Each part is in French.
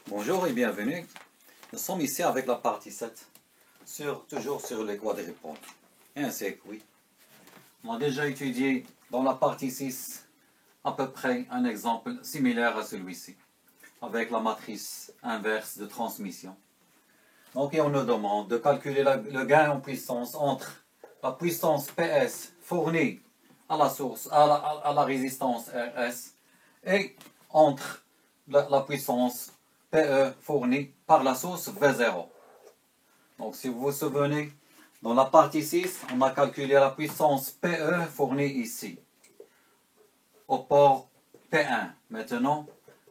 Bonjour et bienvenue. Nous sommes ici avec la partie 7, toujours sur les quadripodes. Et ainsi que oui. On a déjà étudié dans la partie 6 à peu près un exemple similaire à celui-ci, avec la matrice inverse de transmission. Donc, on nous demande de calculer le gain en puissance entre la puissance PS fournie à la source, à la résistance RS, et entre la puissance PE fournie par la source V0. Donc, si vous vous souvenez, dans la partie 6, on a calculé la puissance PE fournie ici, au port P1. Maintenant,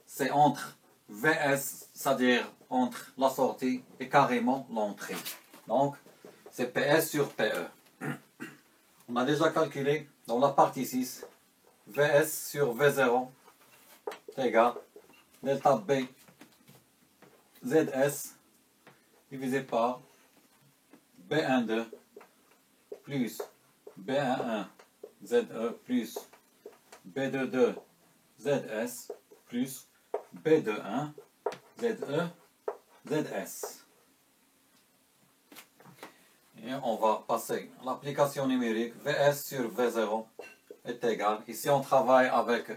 c'est entre VS, c'est-à-dire entre la sortie et carrément l'entrée. Donc, c'est PS sur PE. On a déjà calculé dans la partie 6, VS sur V0 est égal delta B ZS divisé par B12 plus B11 ZE plus B22 ZS plus B21 ZE ZS. Et on va passer à l'application numérique. VS sur V0 est égal. Ici on travaille avec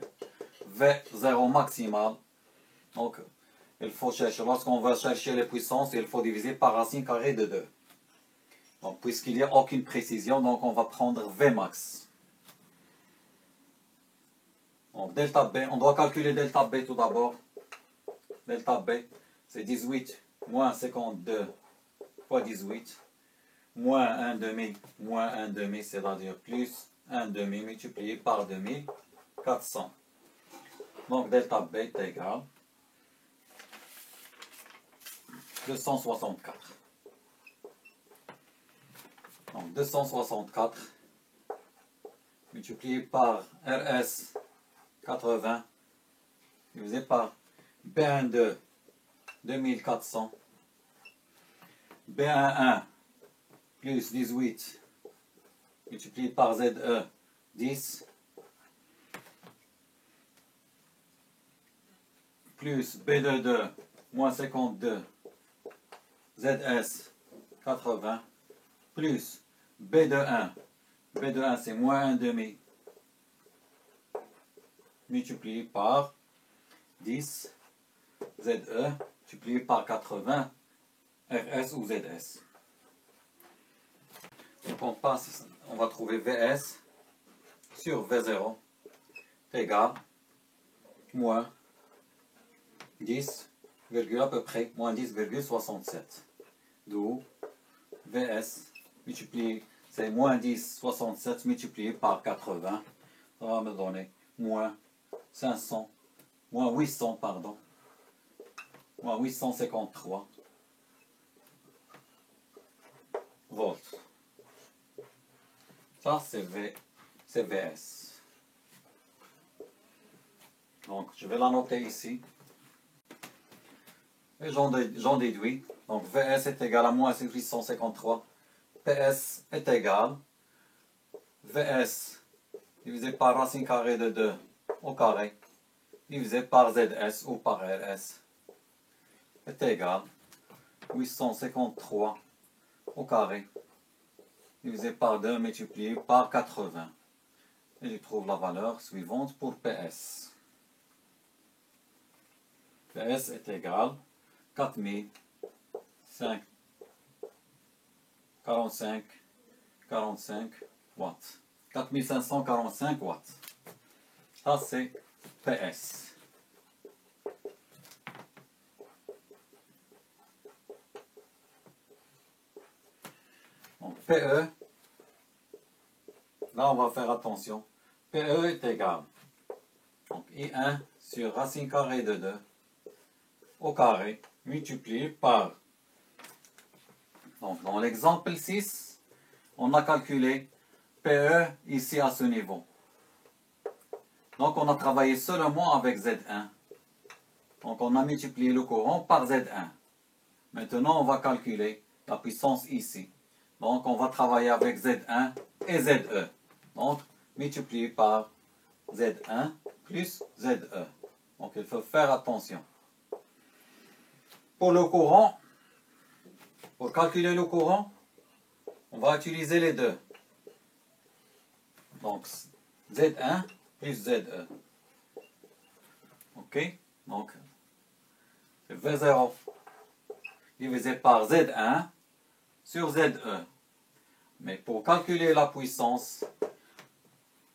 V0 maximal. Donc il faut chercher, lorsqu'on va chercher les puissances, il faut diviser par racine carrée de 2. Donc puisqu'il n'y a aucune précision, donc on va prendre Vmax. Donc delta B, on doit calculer delta B tout d'abord. Delta B, c'est 18 moins 52 fois 18, moins 1 demi, moins 1 demi, c'est-à-dire plus 1 demi multiplié par 2400. Donc delta B est égal 264. Donc 264 multiplié par RS 80 divisé par B12 2400, B11 plus 18 multiplié par ZE 10 plus B22 moins 52 ZS 80 plus B21, B21 c'est moins 1 demi multiplié par 10 ZE multiplié par 80 RS ou ZS. Donc on va trouver VS sur V0 est égal moins 10, à peu près moins 10,67. D'où VS multiplié, c'est moins 10,67 multiplié par 80. Ça va me donner moins 500, moins 800, pardon. Moins 853 volts. Ça, c'est VS. Donc, je vais la noter ici. Et j'en déduis. Donc, VS est égal à moins 853. PS est égal VS divisé par racine carrée de 2 au carré divisé par ZS ou par RS est égal 853 au carré divisé par 2 multiplié par 80. Et je trouve la valeur suivante pour PS. PS est égal 45 watts. 4545 watts. Ça, c'est PS. Donc, PE, là, on va faire attention. PE est égal. Donc, I1 sur racine carrée de 2 au carré multiplié par. Donc, dans l'exemple 6, on a calculé PE ici à ce niveau. Donc, on a travaillé seulement avec Z1. Donc, on a multiplié le courant par Z1. Maintenant, on va calculer la puissance ici. Donc, on va travailler avec Z1 et ZE. Donc, multiplié par Z1 plus ZE. Donc, il faut faire attention. pour le courant, pour calculer le courant, on va utiliser les deux. Donc, Z1 plus ZE. Ok? Donc, V0 divisé par Z1 sur ZE. Mais pour calculer la puissance,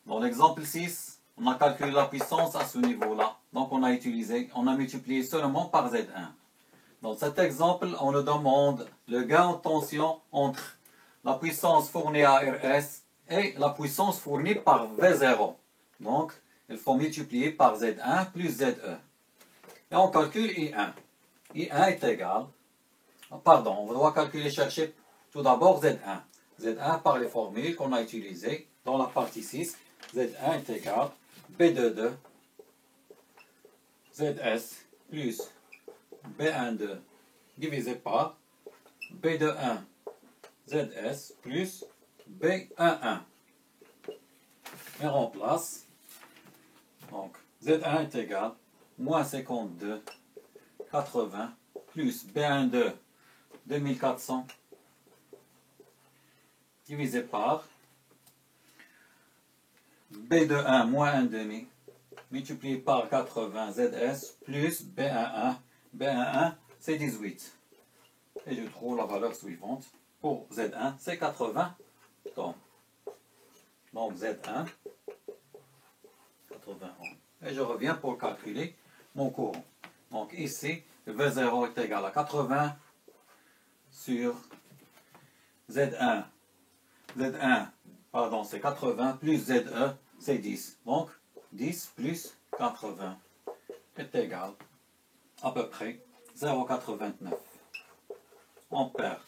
dans l'exemple 6, on a calculé la puissance à ce niveau-là. Donc, on a multiplié seulement par Z1. Dans cet exemple, on nous demande le gain en tension entre la puissance fournie à RS et la puissance fournie par V0. Donc, il faut multiplier par Z1 plus ZE. Et on calcule I1. I1 est égal, pardon, on doit chercher tout d'abord Z1. Z1 par les formules qu'on a utilisées dans la partie 6. Z1 est égal B22 ZS plus B12 divisé par B21 ZS plus B11. Et on remplace. Donc, Z1 est égal moins 52 80 plus B12 2400 divisé par B21 moins 1,5 multiplié par 80 ZS plus B11. B11 c'est 18. Et je trouve la valeur suivante. Pour Z1 c'est 80 ohms. Donc Z1 80 ohms. Et je reviens pour calculer mon courant. Donc ici V0 est égal à 80 sur Z1. Z1, pardon, c'est 80 plus ZE, c'est 10. Donc, 10 plus 80 est égal à peu près 0,89 ampères.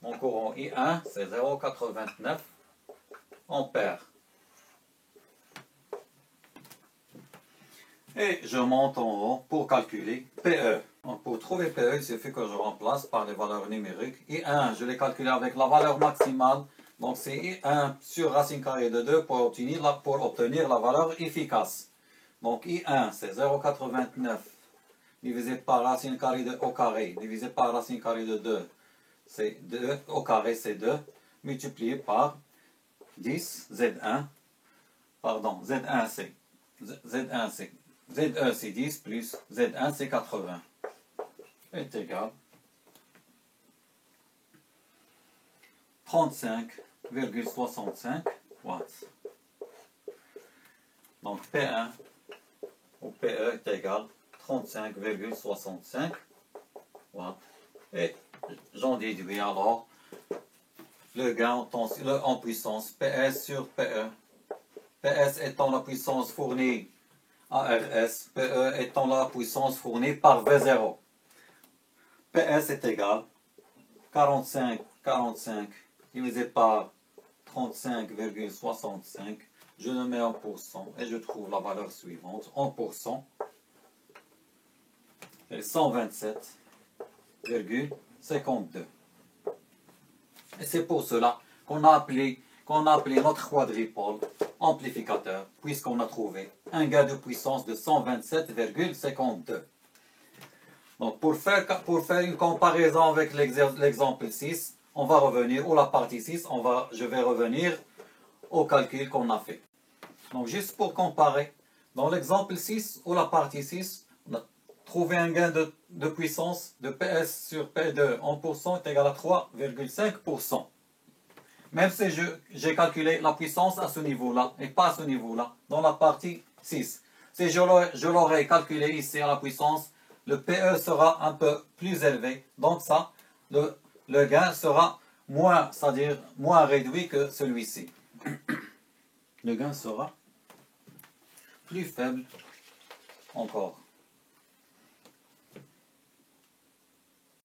Mon courant I1, c'est 0,89 ampères. Et je monte en haut pour calculer PE. Donc pour trouver PE, il suffit que je remplace par les valeurs numériques. I1, je l'ai calculé avec la valeur maximale. Donc c'est I1 sur racine carrée de 2 pour obtenir la valeur efficace. Donc I1, c'est 0,89 divisé par racine carrée de au carré, divisé par racine carrée de 2, c'est 2, au carré c'est 2, multiplié par 10, Z1, pardon, Z1 c'est ZE c'est 10 plus Z1 c'est 80 est égal 35,65 watts. Donc P1 ou PE est égal 35,65 watts. Et j'en déduis alors le gain en puissance PS sur PE. PS étant la puissance fournie à RS, PE étant la puissance fournie par V0. PS est égal 45 divisé par 35,65. Je le mets en pourcent et je trouve la valeur suivante en pourcent. Et 127,52. Et c'est pour cela qu'on a appelé notre quadripôle amplificateur, puisqu'on a trouvé un gain de puissance de 127,52. Donc pour faire une comparaison avec l'exemple 6, on va revenir, ou la partie 6, je vais revenir au calcul qu'on a fait. Donc juste pour comparer, dans l'exemple 6 ou la partie 6, on a trouvé un gain de puissance de PS sur P2 en pourcent est égal à 3,5%. Même si j'ai calculé la puissance à ce niveau-là et pas à ce niveau-là, dans la partie 6. Si je l'aurais calculé ici à la puissance, le PE sera un peu plus élevé. Donc ça, le gain sera moins, c'est-à-dire moins réduit que celui-ci. Le gain sera plus faible encore.